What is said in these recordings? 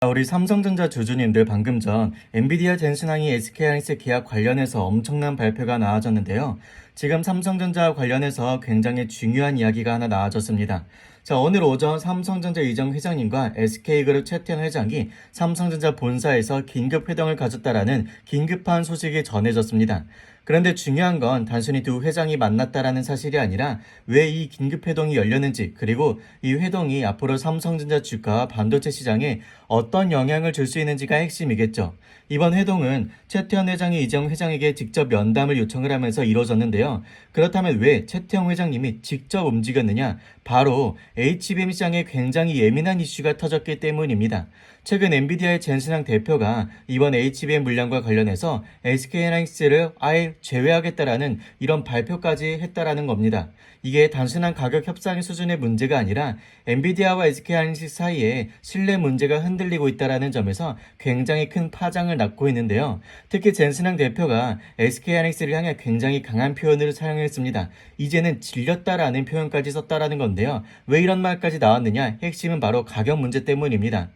우리 삼성전자 주주님들 방금 전 엔비디아 젠슨항이 SK하이닉스 계약 관련해서 엄청난 발표가 나와졌는데요. 지금 삼성전자 관련해서 굉장히 중요한 이야기가 하나 나와졌습니다. 자, 오늘 오전 삼성전자 이정 회장님과 SK그룹 최태원 회장이 삼성전자 본사에서 긴급 회동을 가졌다라는 긴급한 소식이 전해졌습니다. 그런데 중요한 건 단순히 두 회장이 만났다라는 사실이 아니라 왜 이 긴급 회동이 열렸는지, 그리고 이 회동이 앞으로 삼성전자 주가와 반도체 시장에 어떤 영향을 줄 수 있는지가 핵심이겠죠. 이번 회동은 최태원 회장이 이재용 회장에게 직접 면담을 요청을 하면서 이루어졌는데요. 그렇다면 왜 최태원 회장님이 직접 움직였느냐? 바로 HBM 시장에 굉장히 예민한 이슈가 터졌기 때문입니다. 최근 엔비디아의 젠슨항 대표가 이번 HBM 물량과 관련해서 SK하이닉스를 아예 제외하겠다라는 이런 발표까지 했다라는 겁니다. 이게 단순한 가격 협상 수준의 문제가 아니라 엔비디아와 SK하이닉스 사이에 신뢰 문제가 흔들리고 있다라는 점에서 굉장히 큰 파장을 낳고 있는데요. 특히 젠슨항 대표가 SK하이닉스를 향해 굉장히 강한 표현을 사용했습니다. 이제는 질렸다라는 표현까지 썼다라는 건데요. 왜 이런 말까지 나왔느냐? 핵심은 바로 가격 문제 때문입니다.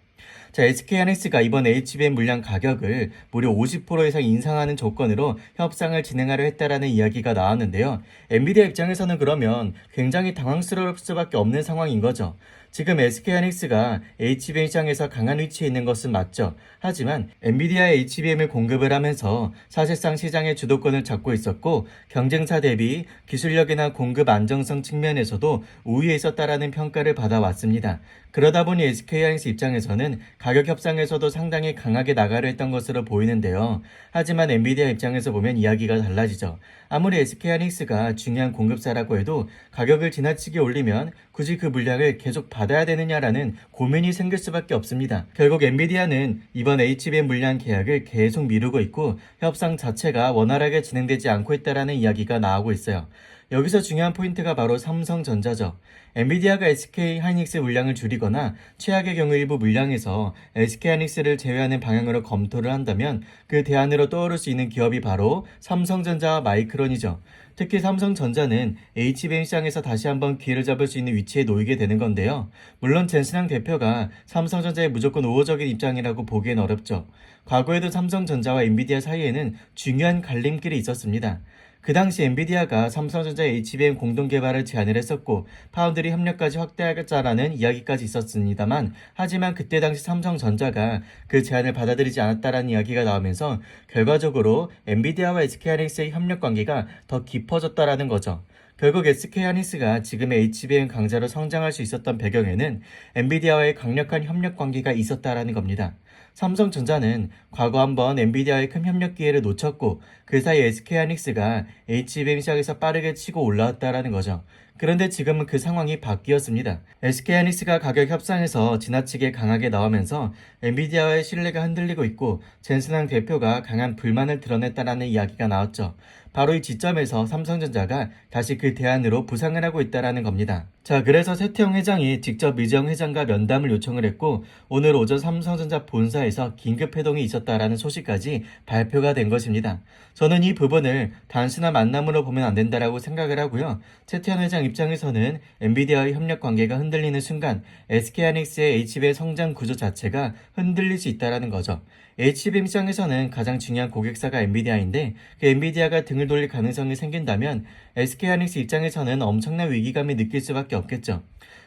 자, SK하이닉스가 이번 HBM 물량 가격을 무려 50% 이상 인상하는 조건으로 협상을 진행하려 했다라는 이야기가 나왔는데요. 엔비디아 입장에서는 그러면 굉장히 당황스러울 수밖에 없는 상황인 거죠. 지금 SK하이닉스가 HBM 시장에서 강한 위치에 있는 것은 맞죠. 하지만 엔비디아의 HBM을 공급을 하면서 사실상 시장의 주도권을 잡고 있었고 경쟁사 대비 기술력이나 공급 안정성 측면에서도 우위에 있었다라는 평가를 받아왔습니다. 그러다 보니 SK하이닉스 입장에서는 가격 협상에서도 상당히 강하게 나가려 했던 것으로 보이는데요. 하지만 엔비디아 입장에서 보면 이야기가 달라지죠. 아무리 SK하이닉스가 중요한 공급사라고 해도 가격을 지나치게 올리면 굳이 그 물량을 계속 받아야 되느냐라는 고민이 생길 수밖에 없습니다. 결국 엔비디아는 이번 HBM 물량 계약을 계속 미루고 있고 협상 자체가 원활하게 진행되지 않고 있다는 이야기가 나오고 있어요. 여기서 중요한 포인트가 바로 삼성전자죠. 엔비디아가 SK하이닉스 물량을 줄이거나 최악의 경우 일부 물량에서 SK하이닉스를 제외하는 방향으로 검토를 한다면 그 대안으로 떠오를 수 있는 기업이 바로 삼성전자와 마이크론이죠. 특히 삼성전자는 HBM 시장에서 다시 한번 기회를 잡을 수 있는 위치에 놓이게 되는 건데요. 물론 젠슨항 대표가 삼성전자의 무조건 우호적인 입장이라고 보기엔 어렵죠. 과거에도 삼성전자와 엔비디아 사이에는 중요한 갈림길이 있었습니다. 그 당시 엔비디아가 삼성전자의 HBM 공동 개발을 제안을 했었고 파운드리 협력까지 확대하겠다라는 이야기까지 있었습니다만, 하지만 그때 당시 삼성전자가 그 제안을 받아들이지 않았다라는 이야기가 나오면서 결과적으로 엔비디아와 SK하이닉스의 협력 관계가 더 깊어졌다라는 거죠. 결국 SK하이닉스가 지금의 HBM 강자로 성장할 수 있었던 배경에는 엔비디아와의 강력한 협력 관계가 있었다라는 겁니다. 삼성전자는 과거 한번 엔비디아의 큰 협력 기회를 놓쳤고 그 사이 SK하이닉스가 HBM 시장에서 빠르게 치고 올라왔다라는 거죠. 그런데 지금은 그 상황이 바뀌었습니다. SK하이닉스가 가격 협상에서 지나치게 강하게 나오면서 엔비디아와의 신뢰가 흔들리고 있고 젠슨항 대표가 강한 불만을 드러냈다라는 이야기가 나왔죠. 바로 이 지점에서 삼성전자가 다시 그 대안으로 부상을 하고 있다는 겁니다. 자, 그래서 최태원 회장이 직접 이재용 회장과 면담을 요청을 했고 오늘 오전 삼성전자 본사에서 긴급 회동이 있었다라는 소식까지 발표가 된 것입니다. 저는 이 부분을 단순한 만남으로 보면 안 된다라고 생각을 하고요. 최태원 회장 입장에서는 엔비디아의 협력 관계가 흔들리는 순간 SK하이닉스의 HBM 성장 구조 자체가 흔들릴 수 있다는 거죠. HBM 시장에서는 가장 중요한 고객사가 엔비디아인데 그 엔비디아가 등을 돌릴 가능성이 생긴다면 SK하이닉스 입장에서는 엄청난 위기감이 느낄 수밖에 없겠죠.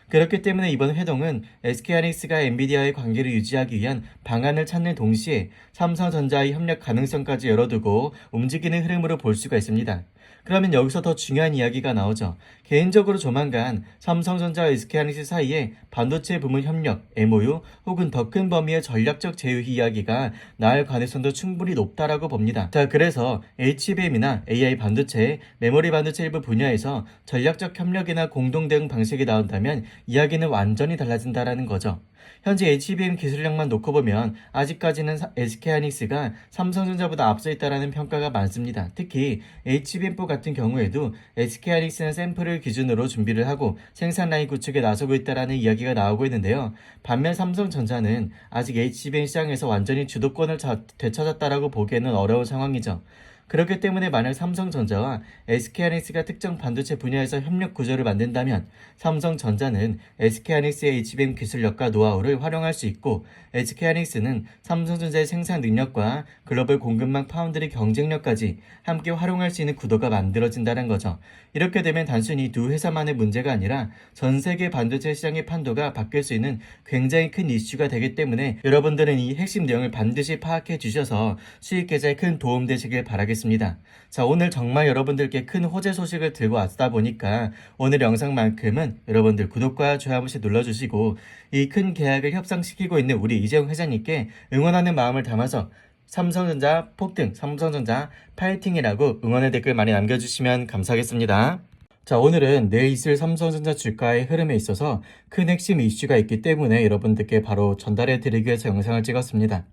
그렇기 때문에 이번 회동은 SK하이닉스가 엔비디아의 관계를 유지하기 위한 방안을 찾는 동시에 삼성전자의 협력 가능성까지 열어두고 움직이는 흐름으로 볼 수가 있습니다. 그러면 여기서 더 중요한 이야기가 나오죠. 개인적으로 조만간 삼성전자와 SK하이닉스 사이에 반도체 부문 협력, MOU 혹은 더 큰 범위의 전략적 제휴 이야기가 나올 가능성도 충분히 높다라고 봅니다. 자, 그래서 HBM이나 AI 반도체, 메모리 반도체 일부 분야에서 전략적 협력이나 공동 대응 방식이 나온다면 이야기는 완전히 달라진다라는 거죠. 현재 HBM 기술력만 놓고 보면 아직까지는 SK하이닉스가 삼성전자보다 앞서 있다라는 평가가 많습니다. 특히 HBM4 같은 경우에도 SK하이닉스는 샘플을 기준으로 준비를 하고 생산 라인 구축에 나서고 있다라는 이야기가 나오고 있는데요. 반면 삼성전자는 아직 HBM 시장에서 완전히 주도권을 되찾았다라고 보기에는 어려운 상황이죠. 그렇기 때문에 만약 삼성전자와 SK하이닉스가 특정 반도체 분야에서 협력 구조를 만든다면 삼성전자는 SK하이닉스의 HBM 기술력과 노하우를 활용할 수 있고 SK하이닉스는 삼성전자의 생산 능력과 글로벌 공급망 파운드리 경쟁력까지 함께 활용할 수 있는 구도가 만들어진다는 거죠. 이렇게 되면 단순히 두 회사만의 문제가 아니라 전 세계 반도체 시장의 판도가 바뀔 수 있는 굉장히 큰 이슈가 되기 때문에 여러분들은 이 핵심 내용을 반드시 파악해 주셔서 수익 계좌에 큰 도움 되시길 바라겠습니다. 자, 오늘 정말 여러분들께 큰 호재 소식을 들고 왔다 보니까 오늘 영상만큼은 여러분들 구독과 좋아요 한 번씩 눌러주시고 이 큰 계약을 협상시키고 있는 우리 이재용 회장님께 응원하는 마음을 담아서 삼성전자 폭등, 삼성전자 파이팅이라고 응원의 댓글 많이 남겨주시면 감사하겠습니다. 자, 오늘은 내일 있을 삼성전자 주가의 흐름에 있어서 큰 핵심 이슈가 있기 때문에 여러분들께 바로 전달해 드리기 위해서 영상을 찍었습니다.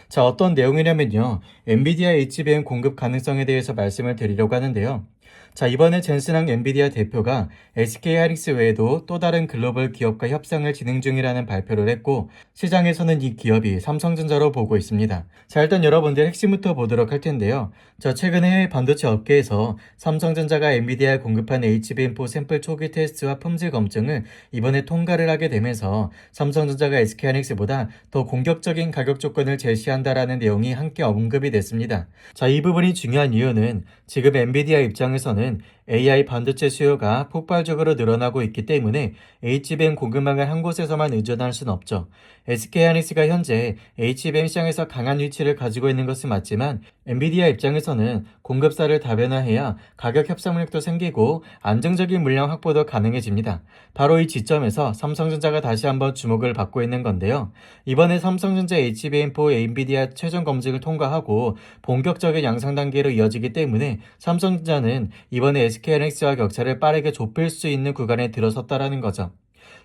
자, 어떤 내용이냐면요. 엔비디아 HBM 공급 가능성에 대해서 말씀을 드리려고 하는데요. 자, 이번에 젠슨항 엔비디아 대표가 SK하이닉스 외에도 또 다른 글로벌 기업과 협상을 진행 중이라는 발표를 했고 시장에서는 이 기업이 삼성전자로 보고 있습니다. 자, 일단 여러분들 핵심부터 보도록 할 텐데요. 자, 최근에 해외 반도체 업계에서 삼성전자가 엔비디아에 공급한 HBM4 샘플 초기 테스트와 품질 검증을 이번에 통과를 하게 되면서 삼성전자가 SK하이닉스보다 더 공격적인 가격 조건을 제시한다라는 내용이 함께 언급이 됐습니다. 자, 이 부분이 중요한 이유는 지금 엔비디아 입장에서는 AI 반도체 수요가 폭발적으로 늘어나고 있기 때문에 HBM 공급망을 한 곳에서만 의존할 수는 없죠. SK하이닉스가 현재 HBM 시장에서 강한 위치를 가지고 있는 것은 맞지만 엔비디아 입장에서는 공급사를 다변화해야 가격 협상력도 생기고 안정적인 물량 확보도 가능해집니다. 바로 이 지점에서 삼성전자가 다시 한번 주목을 받고 있는 건데요. 이번에 삼성전자 HBM4 엔비디아 최종 검증을 통과하고 본격적인 양상 단계로 이어지기 때문에 삼성전자는 이번에 SK하이닉스와 격차를 빠르게 좁힐 수 있는 구간에 들어섰다라는 거죠.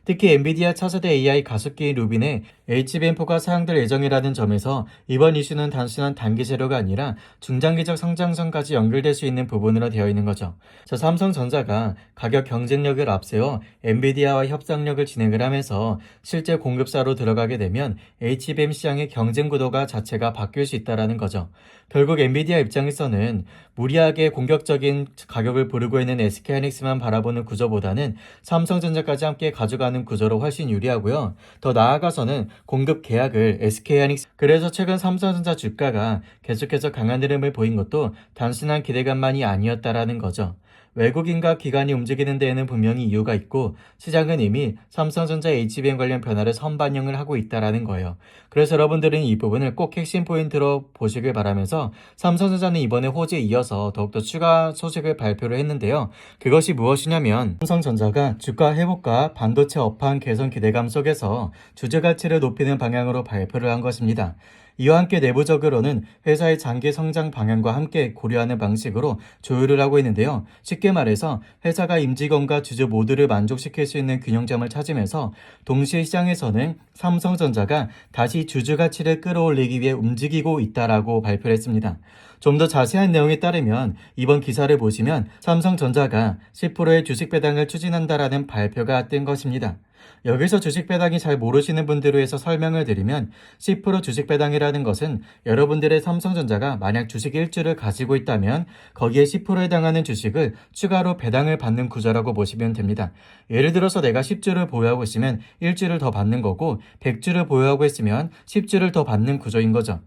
특히 엔비디아 차세대 AI 가속기인 루빈에 HBM4가 사용될 예정이라는 점에서 이번 이슈는 단순한 단기 재료가 아니라 중장기적 성장성까지 연결될 수 있는 부분으로 되어 있는 거죠. 자, 삼성전자가 가격 경쟁력을 앞세워 엔비디아와 협상력을 진행을 하면서 실제 공급사로 들어가게 되면 HBM 시장의 경쟁 구도가 자체가 바뀔 수 있다는 거죠. 결국 엔비디아 입장에서는 무리하게 공격적인 가격을 부르고 있는 SK하이닉스만 바라보는 구조보다는 삼성전자까지 함께 가져가는 구조로 훨씬 유리하고요. 더 나아가서는 공급 계약을 SK하이닉스 그래서 최근 삼성전자 주가가 계속해서 강한 흐름을 보인 것도 단순한 기대감만이 아니었다라는 거죠. 외국인과 기관이 움직이는 데에는 분명히 이유가 있고 시장은 이미 삼성전자 HBM 관련 변화를 선반영을 하고 있다라는 거예요. 그래서 여러분들은 이 부분을 꼭 핵심 포인트로 보시길 바라면서 삼성전자는 이번에 호재에 이어서 더욱더 추가 소식을 발표를 했는데요. 그것이 무엇이냐면 삼성전자가 주가 회복과 반도체 업황 개선 기대감 속에서 주주 가치를 높이는 방향으로 발표를 한 것입니다. 이와 함께 내부적으로는 회사의 장기 성장 방향과 함께 고려하는 방식으로 조율을 하고 있는데요. 쉽게 말해서 회사가 임직원과 주주 모두를 만족시킬 수 있는 균형점을 찾으면서 동시에 시장에서는 삼성전자가 다시 주주 가치를 끌어올리기 위해 움직이고 있다라고 발표를 했습니다. 좀 더 자세한 내용에 따르면 이번 기사를 보시면 삼성전자가 10%의 주식 배당을 추진한다라는 발표가 뜬 것입니다. 여기서 주식 배당이 잘 모르시는 분들을 위해서 설명을 드리면 10% 주식 배당이라는 것은 여러분들의 삼성전자가 만약 주식 1주를 가지고 있다면 거기에 10%에 해당하는 주식을 추가로 배당을 받는 구조라고 보시면 됩니다. 예를 들어서 내가 10주를 보유하고 있으면 1주를 더 받는 거고 100주를 보유하고 있으면 10주를 더 받는 구조인 거죠.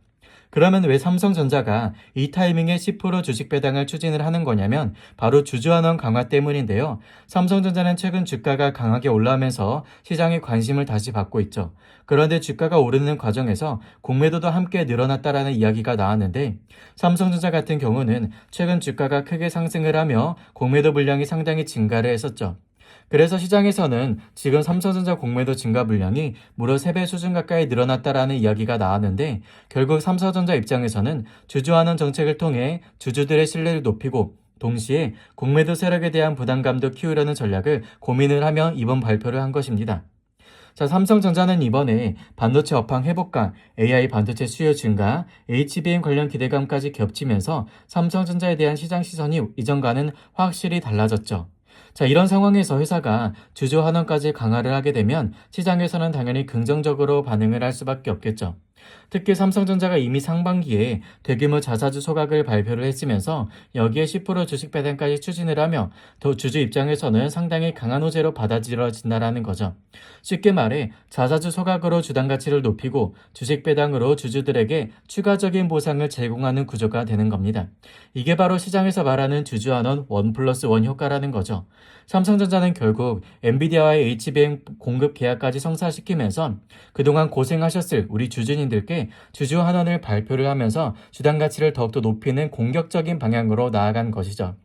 그러면 왜 삼성전자가 이 타이밍에 10% 주식 배당을 추진을 하는 거냐면 바로 주주환원 강화 때문인데요. 삼성전자는 최근 주가가 강하게 올라오면서 시장의 관심을 다시 받고 있죠. 그런데 주가가 오르는 과정에서 공매도도 함께 늘어났다라는 이야기가 나왔는데 삼성전자 같은 경우는 최근 주가가 크게 상승을 하며 공매도 물량이 상당히 증가를 했었죠. 그래서 시장에서는 지금 삼성전자 공매도 증가 물량이 무려 3배 수준 가까이 늘어났다라는 이야기가 나왔는데 결국 삼성전자 입장에서는 주주환원 정책을 통해 주주들의 신뢰를 높이고 동시에 공매도 세력에 대한 부담감도 키우려는 전략을 고민을 하며 이번 발표를 한 것입니다. 자, 삼성전자는 이번에 반도체 업황 회복과 AI 반도체 수요 증가, HBM 관련 기대감까지 겹치면서 삼성전자에 대한 시장 시선이 이전과는 확실히 달라졌죠. 자, 이런 상황에서 회사가 주주 환원까지 강화를 하게 되면 시장에서는 당연히 긍정적으로 반응을 할 수밖에 없겠죠. 특히 삼성전자가 이미 상반기에 대규모 자사주 소각을 발표를 했으면서 여기에 10% 주식 배당까지 추진을 하며 더 주주 입장에서는 상당히 강한 호재로 받아들여진다는 거죠. 쉽게 말해 자사주 소각으로 주당 가치를 높이고 주식 배당으로 주주들에게 추가적인 보상을 제공하는 구조가 되는 겁니다. 이게 바로 시장에서 말하는 주주환원 1+1 효과라는 거죠. 삼성전자는 결국 엔비디아와의 HBM 공급 계약까지 성사시키면서 그동안 고생하셨을 우리 주주님들께 주주 환원을 발표를 하면서 주당 가치를 더욱더 높이는 공격적인 방향으로 나아간 것이죠.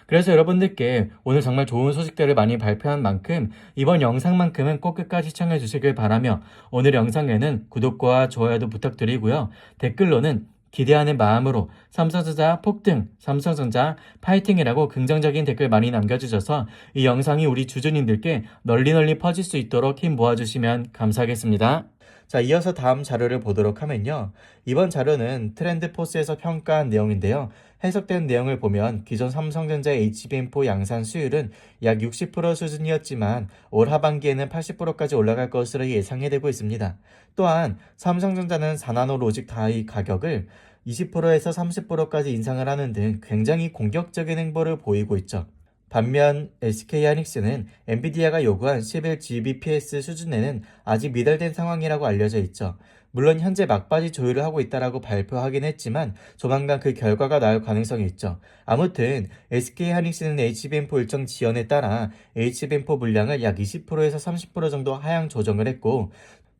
그래서 여러분들께 오늘 정말 좋은 소식들을 많이 발표한 만큼 이번 영상만큼은 꼭 끝까지 시청해 주시길 바라며 오늘 영상에는 구독과 좋아요도 부탁드리고요. 댓글로는 기대하는 마음으로 삼성전자 폭등, 삼성전자 파이팅이라고 긍정적인 댓글 많이 남겨주셔서 이 영상이 우리 주주님들께 널리 퍼질 수 있도록 힘 모아주시면 감사하겠습니다. 자, 이어서 다음 자료를 보도록 하면요. 이번 자료는 트렌드포스에서 평가한 내용인데요. 해석된 내용을 보면 기존 삼성전자의 HBM4 양산 수율은 약 60% 수준이었지만 올 하반기에는 80%까지 올라갈 것으로 예상이 되고 있습니다. 또한 삼성전자는 4나노 로직 다이 가격을 20%에서 30%까지 인상을 하는 등 굉장히 공격적인 행보를 보이고 있죠. 반면 SK하이닉스는 엔비디아가 요구한 11Gbps 수준에는 아직 미달된 상황이라고 알려져 있죠. 물론 현재 막바지 조율을 하고 있다라고 발표하긴 했지만 조만간 그 결과가 나올 가능성이 있죠. 아무튼 SK하이닉스는 HBM4 일정 지연에 따라 HBM4 물량을 약 20%에서 30% 정도 하향 조정을 했고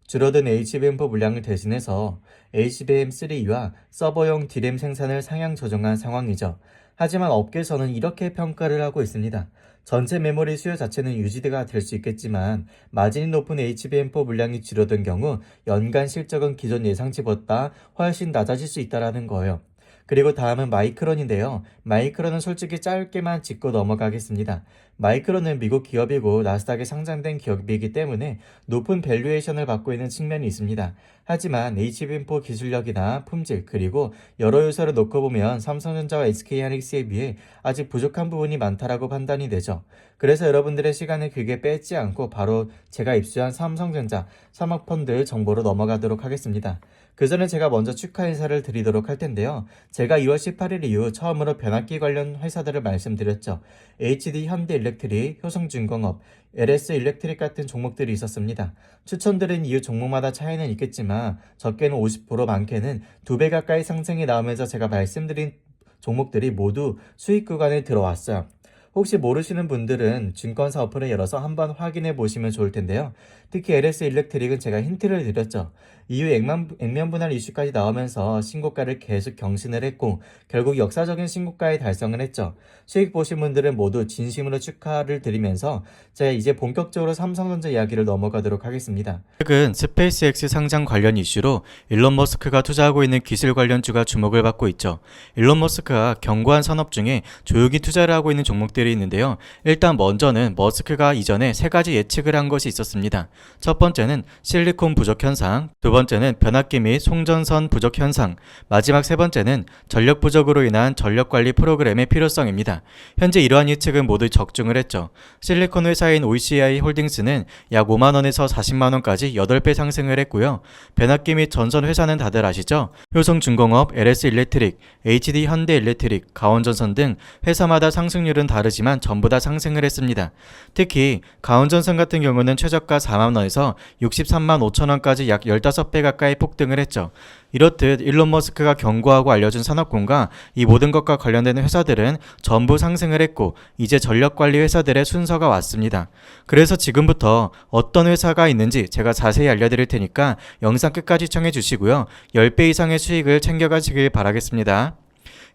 줄어든 HBM4 물량을 대신해서 HBM3와 서버용 D램 생산을 상향 조정한 상황이죠. 하지만 업계에서는 이렇게 평가를 하고 있습니다. 전체 메모리 수요 자체는 유지가 될 수 있겠지만 마진이 높은 HBM4 물량이 줄어든 경우 연간 실적은 기존 예상치보다 훨씬 낮아질 수 있다는 거예요. 그리고 다음은 마이크론인데요. 마이크론은 솔직히 짧게만 짚고 넘어가겠습니다. 마이크론은 미국 기업이고 나스닥에 상장된 기업이기 때문에 높은 밸류에이션을 받고 있는 측면이 있습니다. 하지만 HBM4 기술력이나 품질 그리고 여러 요소를 놓고 보면 삼성전자와 SK하이닉스에 비해 아직 부족한 부분이 많다라고 판단이 되죠. 그래서 여러분들의 시간을 길게 뺏지 않고 바로 제가 입수한 삼성전자 사모펀드 정보로 넘어가도록 하겠습니다. 그 전에 제가 먼저 축하 인사를 드리도록 할 텐데요. 제가 2월 18일 이후 처음으로 변압기 관련 회사들을 말씀드렸죠. HD 현대일렉트릭, 효성중공업, LS일렉트릭 같은 종목들이 있었습니다. 추천드린 이유 종목마다 차이는 있겠지만 적게는 50% 많게는 2배 가까이 상승이 나오면서 제가 말씀드린 종목들이 모두 수익 구간에 들어왔어요. 혹시 모르시는 분들은 증권사 어플을 열어서 한번 확인해 보시면 좋을 텐데요. 특히 LS일렉트릭은 제가 힌트를 드렸죠. 이후 액면 분할 이슈까지 나오면서 신고가를 계속 경신을 했고 결국 역사적인 신고가에 달성을 했죠. 수익 보신 분들은 모두 진심으로 축하를 드리면서 제가 이제 본격적으로 삼성전자 이야기를 넘어가도록 하겠습니다. 최근 스페이스X 상장 관련 이슈로 일론 머스크가 투자하고 있는 기술 관련주가 주목을 받고 있죠. 일론 머스크가 견고한 산업 중에 조용히 투자를 하고 있는 종목들이 있는데요. 일단 먼저는 머스크가 이전에 세 가지 예측을 한 것이 있었습니다. 첫 번째는 실리콘 부족 현상, 두 번째는 변압기 및 송전선 부족 현상, 마지막 세 번째는 전력 부족으로 인한 전력 관리 프로그램의 필요성입니다. 현재 이러한 예측은 모두 적중을 했죠. 실리콘 회사인 OCI 홀딩스는 약 5만원에서 40만원까지 8배 상승을 했고요. 변압기 및 전선 회사는 다들 아시죠? 효성중공업, LS일렉트릭, HD 현대일렉트릭, 가온전선 등 회사마다 상승률은 다르지만 전부 다 상승을 했습니다. 특히 가온전선 같은 경우는 최저가 4만원에서 63만 5천원까지 약 15배 가까이 폭등을 했죠. 이렇듯 일론 머스크가 경고하고 알려준 산업군과 이 모든 것과 관련되는 회사들은 전부 상승을 했고 이제 전력관리 회사들의 순서가 왔습니다. 그래서 지금부터 어떤 회사가 있는지 제가 자세히 알려드릴 테니까 영상 끝까지 시청해 주시고요. 10배 이상의 수익을 챙겨가시길 바라겠습니다.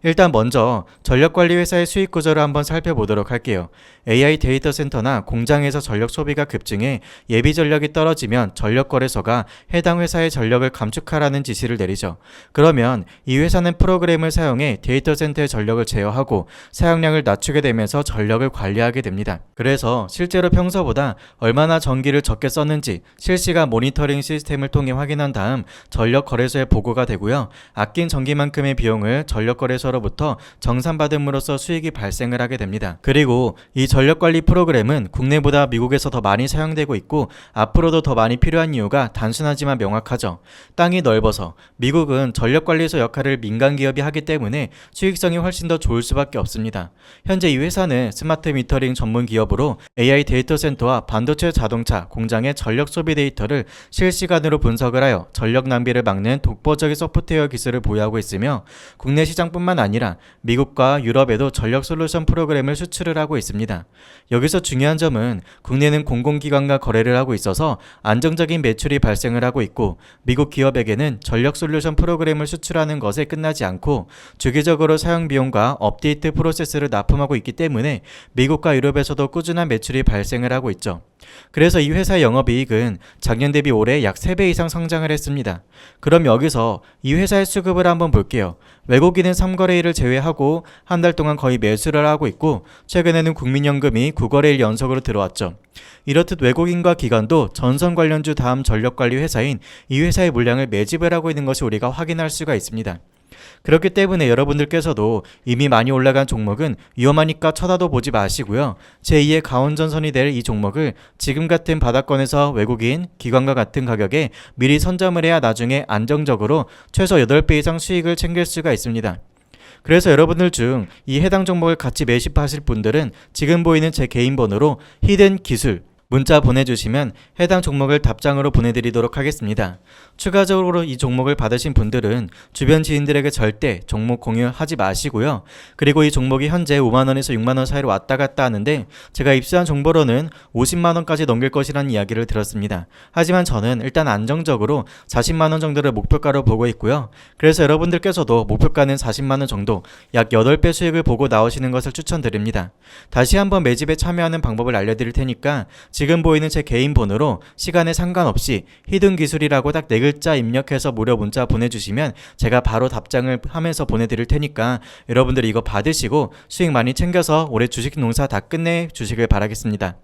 일단 먼저 전력관리 회사의 수익 구조를 한번 살펴보도록 할게요. AI 데이터 센터나 공장에서 전력 소비가 급증해 예비 전력이 떨어지면 전력거래소가 해당 회사의 전력을 감축하라는 지시를 내리죠. 그러면 이 회사는 프로그램을 사용해 데이터 센터의 전력을 제어하고 사용량을 낮추게 되면서 전력을 관리하게 됩니다. 그래서 실제로 평소보다 얼마나 전기를 적게 썼는지 실시간 모니터링 시스템을 통해 확인한 다음 전력거래소에 보고가 되고요. 아낀 전기만큼의 비용을 전력거래소로 회사로부터 정산받음으로써 수익이 발생을 하게 됩니다. 그리고 이 전력관리 프로그램은 국내보다 미국에서 더 많이 사용되고 있고 앞으로도 더 많이 필요한 이유가 단순하지만 명확하죠. 땅이 넓어서 미국은 전력관리소 역할을 민간기업이 하기 때문에 수익성이 훨씬 더 좋을 수밖에 없습니다. 현재 이 회사는 스마트 미터링 전문 기업으로 AI 데이터 센터와 반도체 자동차 공장의 전력 소비 데이터를 실시간으로 분석을 하여 전력 낭비를 막는 독보적인 소프트웨어 기술을 보유하고 있으며 국내 시장뿐만 아니라 미국과 유럽에도 전력 솔루션 프로그램을 수출을 하고 있습니다. 여기서 중요한 점은 국내는 공공기관과 거래를 하고 있어서 안정적인 매출이 발생을 하고 있고 미국 기업에게는 전력 솔루션 프로그램을 수출하는 것에 끝나지 않고 주기적으로 사용 비용과 업데이트 프로세스를 납품하고 있기 때문에 미국과 유럽에서도 꾸준한 매출이 발생을 하고 있죠. 그래서 이 회사의 영업이익은 작년 대비 올해 약 3배 이상 성장을 했습니다. 그럼 여기서 이 회사의 수급을 한번 볼게요. 외국인은 3거래일을 제외하고 한 달 동안 거의 매수를 하고 있고 최근에는 국민연금이 9거래일 연속으로 들어왔죠. 이렇듯 외국인과 기관도 전선 관련주 다음 전력관리 회사인 이 회사의 물량을 매집을 하고 있는 것이 우리가 확인할 수가 있습니다. 그렇기 때문에 여러분들께서도 이미 많이 올라간 종목은 위험하니까 쳐다도 보지 마시고요. 제2의 가온전선이 될 이 종목을 지금 같은 바닥권에서 외국인, 기관과 같은 가격에 미리 선점을 해야 나중에 안정적으로 최소 8배 이상 수익을 챙길 수가 있습니다. 그래서 여러분들 중 이 해당 종목을 같이 매집하실 분들은 지금 보이는 제 개인 번호로 히든 기술 문자 보내주시면 해당 종목을 답장으로 보내드리도록 하겠습니다. 추가적으로 이 종목을 받으신 분들은 주변 지인들에게 절대 종목 공유하지 마시고요. 그리고 이 종목이 현재 5만원에서 6만원 사이로 왔다 갔다 하는데 제가 입수한 정보로는 50만원까지 넘길 것이라는 이야기를 들었습니다. 하지만 저는 일단 안정적으로 40만원 정도를 목표가로 보고 있고요. 그래서 여러분들께서도 목표가는 40만원 정도 약 8배 수익을 보고 나오시는 것을 추천드립니다. 다시 한번 매집에 참여하는 방법을 알려드릴 테니까 지금 보이는 제 개인 번호로 시간에 상관없이 히든 기술이라고 딱 4글자 입력해서 무료 문자 보내주시면 제가 바로 답장을 하면서 보내드릴 테니까 여러분들이 이거 받으시고 수익 많이 챙겨서 올해 주식 농사 다 끝내 주시길 바라겠습니다.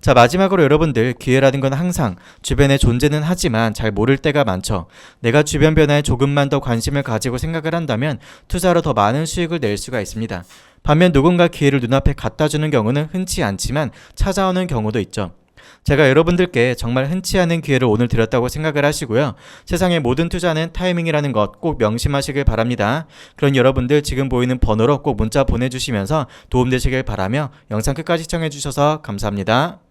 자, 마지막으로 여러분들 기회라는 건 항상 주변에 존재는 하지만 잘 모를 때가 많죠. 내가 주변 변화에 조금만 더 관심을 가지고 생각을 한다면 투자로 더 많은 수익을 낼 수가 있습니다. 반면 누군가 기회를 눈앞에 갖다 주는 경우는 흔치 않지만 찾아오는 경우도 있죠. 제가 여러분들께 정말 흔치 않은 기회를 오늘 드렸다고 생각을 하시고요. 세상의 모든 투자는 타이밍이라는 것 꼭 명심하시길 바랍니다. 그럼 여러분들 지금 보이는 번호로 꼭 문자 보내주시면서 도움되시길 바라며 영상 끝까지 시청해주셔서 감사합니다.